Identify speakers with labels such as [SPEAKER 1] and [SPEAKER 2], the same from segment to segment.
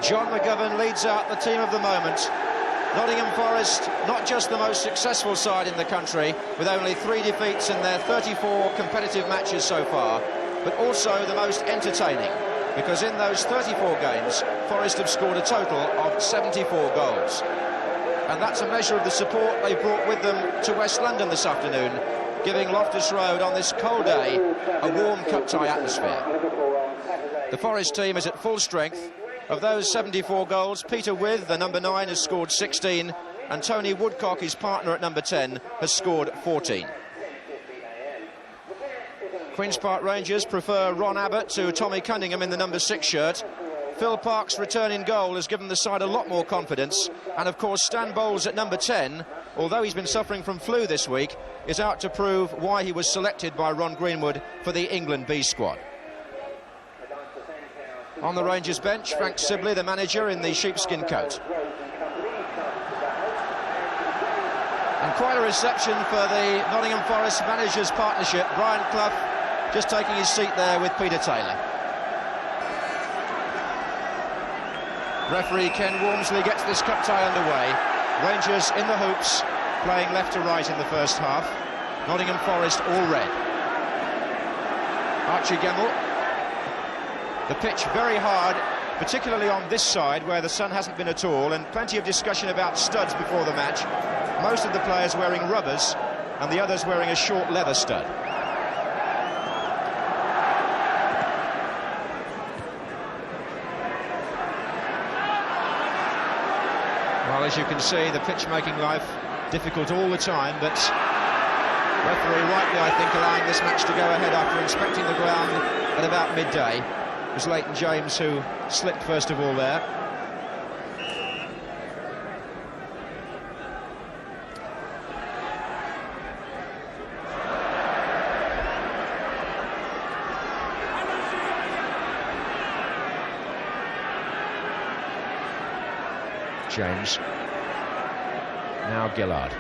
[SPEAKER 1] John McGovern leads out the team of the moment. Nottingham Forest, not just the most successful side in the country, with only 3 defeats in their 34 competitive matches so far, but also the most entertaining, because in those 34 games, Forest have scored a total of 74 goals. And that's a measure of the support they brought with them to West London this afternoon, giving Loftus Road on this cold day a warm cup-tie atmosphere. The Forest team is at full strength. Of those 74 goals, Peter With, the number 9, has scored 16, and Tony Woodcock, his partner at number 10, has scored 14. Queen's Park Rangers prefer Ron Abbott to Tommy Cunningham in the number 6 shirt. Phil Park's return in goal has given the side a lot more confidence, and of course Stan Bowles at number 10, although he's been suffering from flu this week, is out to prove why he was selected by Ron Greenwood for the England B squad. On the Rangers bench, Frank Sibley, the manager, in the sheepskin coat. And quite a reception for the Nottingham Forest managers' partnership. Brian Clough just taking his seat there with Peter Taylor. Referee Ken Wormsley gets this cup tie underway. Rangers in the hoops, playing left to right in the first half. Nottingham Forest all red. Archie Gemmell. The pitch very hard, particularly on this side where the sun hasn't been at all, and plenty of discussion about studs before the match. Most of the players wearing rubbers and the others wearing a short leather stud. Well, as you can see, the pitch making life difficult all the time, but referee rightly, I think, allowing this match to go ahead after inspecting the ground at about midday. It was Leighton James who slipped first of all there. James. Now Gillard.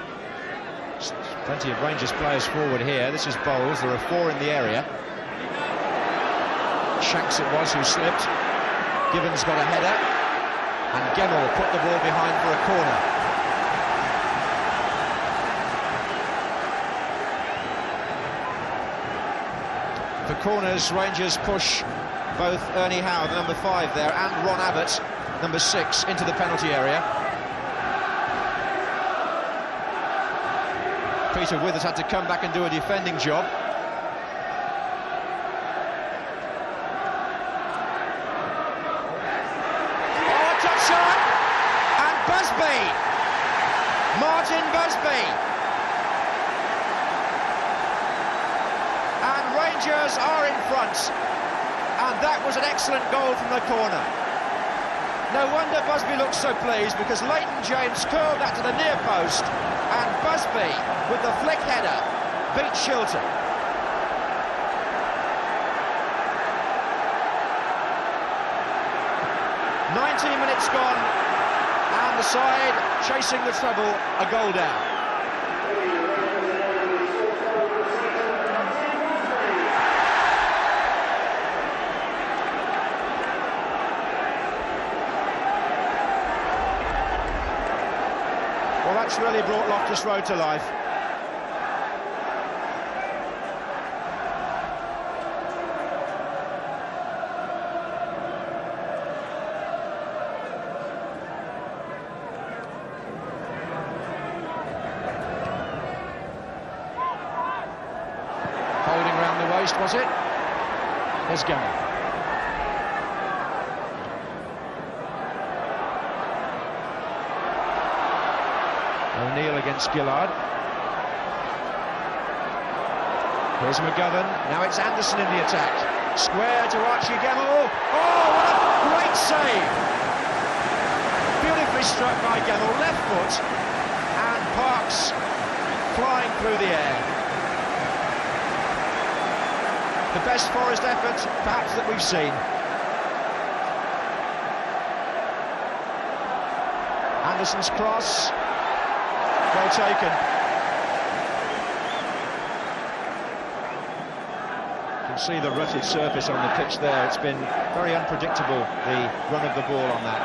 [SPEAKER 1] Plenty of Rangers players forward here. This is Bowles. There are 4 in the area. Shanks it was who slipped. Gibbons got a header, and Gemmell put the ball behind for a corner. For corners, Rangers push both Ernie Howe, the number 5 there, and Ron Abbott, number 6, into the penalty area. Peter With has had to come back and do a defending job. Martin Busby, and Rangers are in front, and that was an excellent goal from the corner. No wonder Busby looked so pleased, because Leighton James curled that to the near post, and Busby with the flick header beat Shilton. Minutes gone, and the side chasing the treble, a goal down. Well, that's really brought Loftus Road to life. Was it? There's Gemmell. O'Neill against Gillard. Here's McGovern. Now it's Anderson in the attack. Square to Archie Gemmell. Oh, what a great save! Beautifully struck by Gemmell, left foot, and Parks flying through the air. The best Forest effort, perhaps, that we've seen. Anderson's cross. Well taken. You can See the rutted surface on the pitch there. It's been very unpredictable, the run of the ball on that.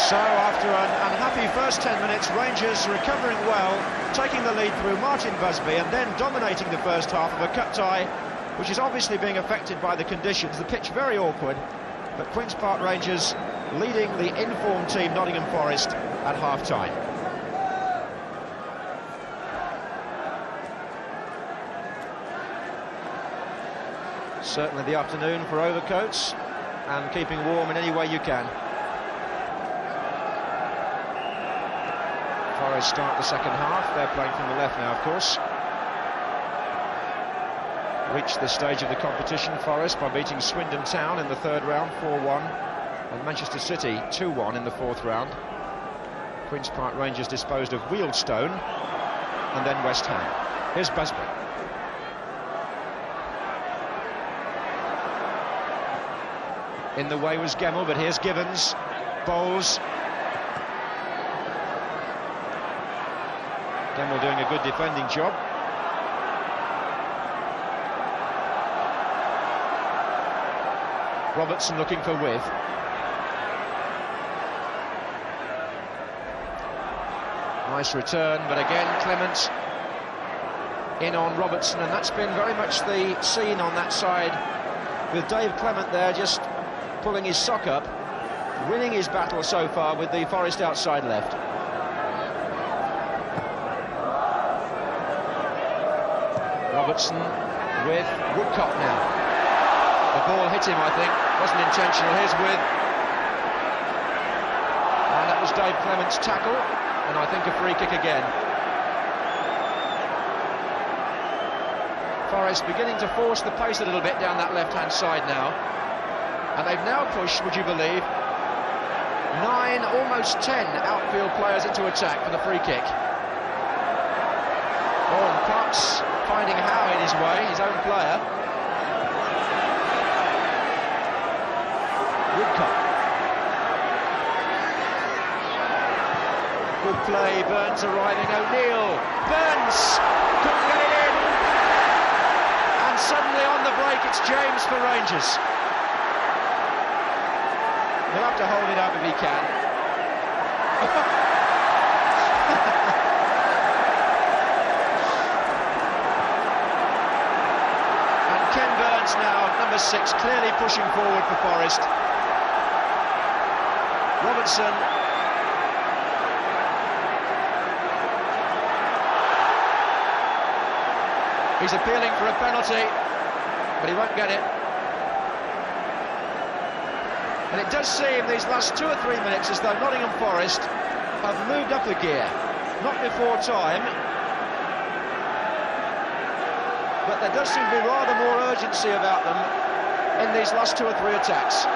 [SPEAKER 1] So after an unhappy first 10 minutes, Rangers recovering well, taking the lead through Martin Busby and then dominating the first half of a cup tie, which is obviously being affected by the conditions. The pitch very awkward, but Queen's Park Rangers leading the in-form team Nottingham Forest at half-time. Certainly the afternoon for overcoats and keeping warm in any way you can. Forest start the second half. They're playing from the left now, of course. Reached this stage of the competition, Forest, by beating Swindon Town in the third round 4-1 and Manchester City 2-1 in the fourth round. Queen's Park Rangers disposed of Wealdstone and then West Ham. Here's Busby. In the way was Gemmell, but here's Gibbons. Bowles. Gemmell doing a good defending job. Robertson looking for width. Nice return, but again Clement in on Robertson, and that's been very much the scene on that side, with Dave Clement there just pulling his sock up, winning his battle so far with the Forest outside left. Robertson with Woodcock now. The ball hit him, I think, wasn't intentional. Here's With, and that was Dave Clement's tackle, and I think a free kick again. Forest beginning to force the pace a little bit down that left-hand side now. And they've now pushed, would you believe, 9, almost 10 outfield players into attack for the free kick. Oh, and Parks finding Howe in his way, his own player. Woodcock. Good play, Burns arriving, O'Neill. Burns couldn't get it in. And suddenly on the break, it's James for Rangers. He'll have to hold it up if he can. And Ken Burns now, number 6, clearly pushing forward for Forest. Robertson. He's appealing for a penalty, but he won't get it. And it does seem these last 2 or 3 minutes as though Nottingham Forest have moved up a gear. Not before time, but there does seem to be rather more urgency about them in these last 2 or 3 attacks.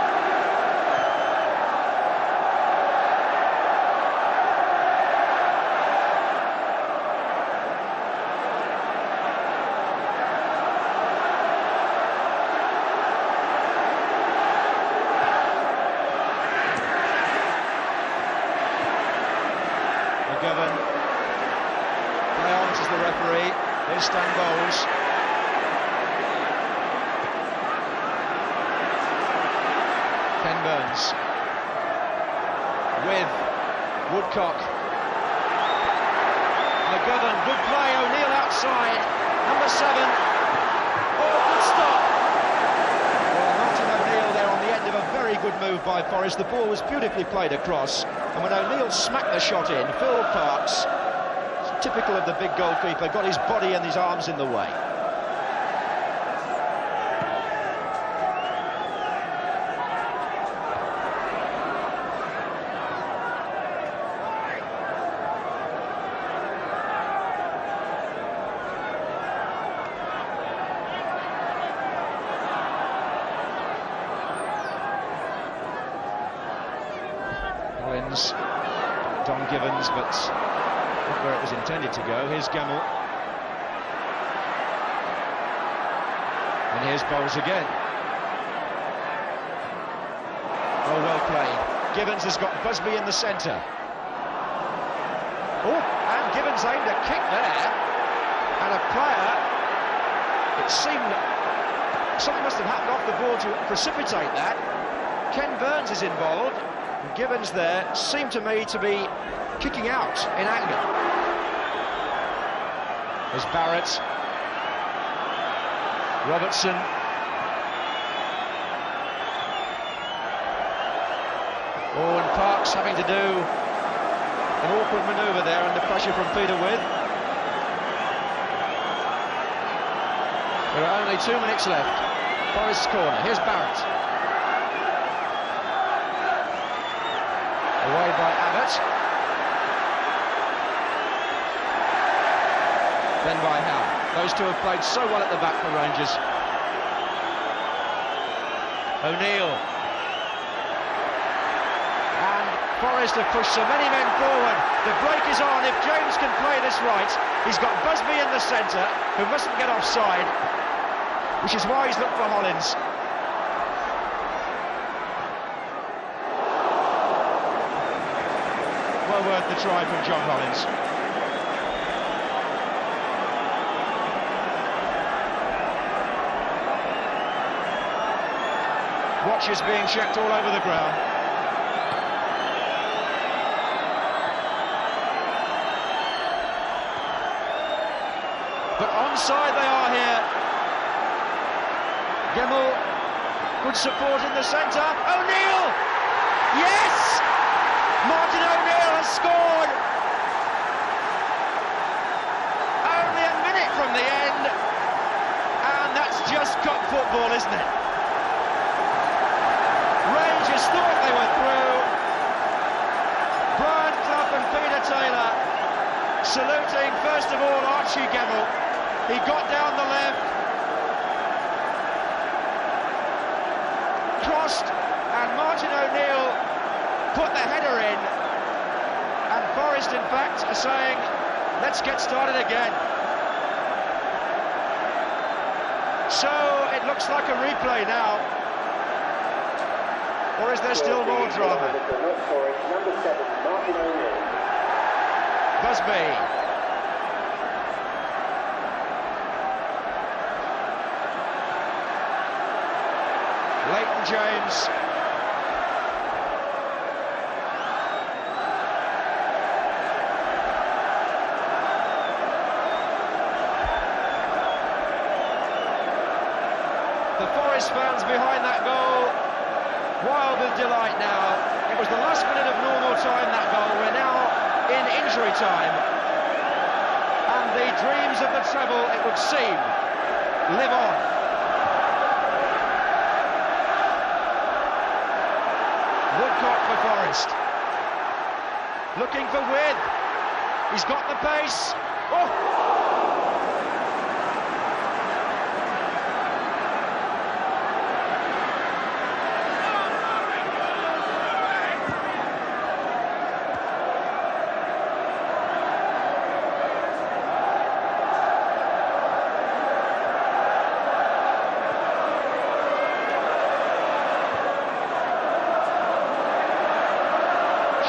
[SPEAKER 1] Here's Stan Bowles. Ken Burns. With Woodcock. McGovern, good play, O'Neill outside. Number 7. Oh, good stop. Well, Martin O'Neill there on the end of a very good move by Forest. The ball was beautifully played across. And when O'Neill smacked the shot in, Phil Parks, typical of the big goalkeeper, got his body and his arms in the way. Collins, Don Gibbons, but not where it was intended to go. Here's Gemmell. And here's Bowles again. Oh, well played. Gibbons has got Busby in the centre. Oh, and Gibbons aimed a kick there. And a player It seemed something must have happened off the ball to precipitate that. Ken Burns is involved, and Gibbons there seemed to me to be kicking out in anger. There's Barrett, Robertson, and Parks having to do an awkward manoeuvre there under pressure from Peter With. There are only 2 minutes left. Forest's corner. Here's Barrett. Away by Abbott. Then by Howe. Those two have played so well at the back for Rangers. O'Neill. And Forest have pushed so many men forward. The break is on. If James can play this right, he's got Busby in the centre, who mustn't get offside, which is why he's looked for Hollins. Well worth the try from John Hollins. Watches being checked all over the ground. But onside they are here. Gemmell, good support in the centre. O'Neill! Yes! Martin O'Neill has scored! Only a minute from the end, and that's just cup football, isn't it? Rangers thought they were through. Brian Clough and Peter Taylor saluting first of all Archie Gemmell. He got down the left, crossed, and Martin O'Neill put the header in. And Forest, in fact, are saying, let's get started again. So it looks like a replay now. Or is there still more drama?
[SPEAKER 2] Number 7, Martin O'Neill.
[SPEAKER 1] Busby. Leighton James. The Forest fans behind that goal, wild with delight now. It was the last minute of normal time, that goal. We're now in injury time. And the dreams of the treble, it would seem, live on. Woodcock for Forest. Looking for With. He's got the pace. Oh!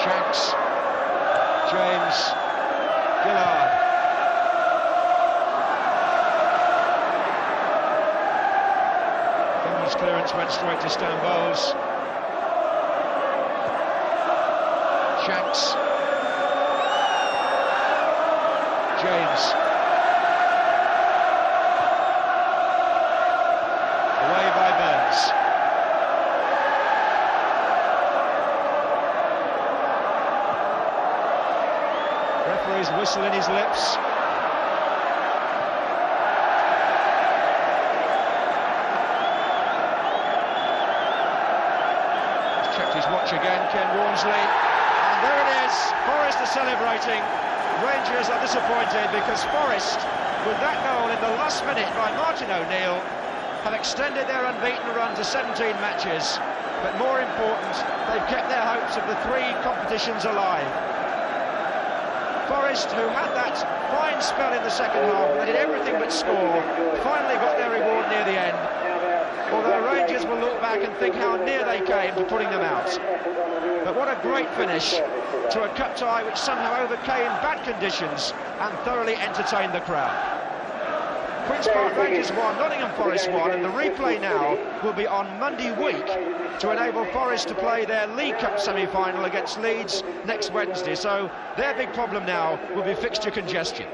[SPEAKER 1] Shanks, James, Gillard. Gemmell's clearance went straight to Stan Bowles. Shanks, James. Away by Burns. Referee's whistle in his lips. He's checked his watch again, Ken Walmsley. And there it is, Forest are celebrating. Rangers are disappointed because Forest, with that goal in the last minute by Martin O'Neill, have extended their unbeaten run to 17 matches. But more important, they've kept their hopes of the 3 competitions alive. Forest, who had that fine spell in the second half, they did everything but score, finally got their reward near the end. Although Rangers will look back and think how near they came to putting them out. But what a great finish to a cup tie which somehow overcame bad conditions and thoroughly entertained the crowd. Queen's Park Rangers won, Nottingham Forest won, and the replay now will be on Monday week to enable Forest to play their League Cup semi-final against Leeds next Wednesday. So their big problem now will be fixture congestion.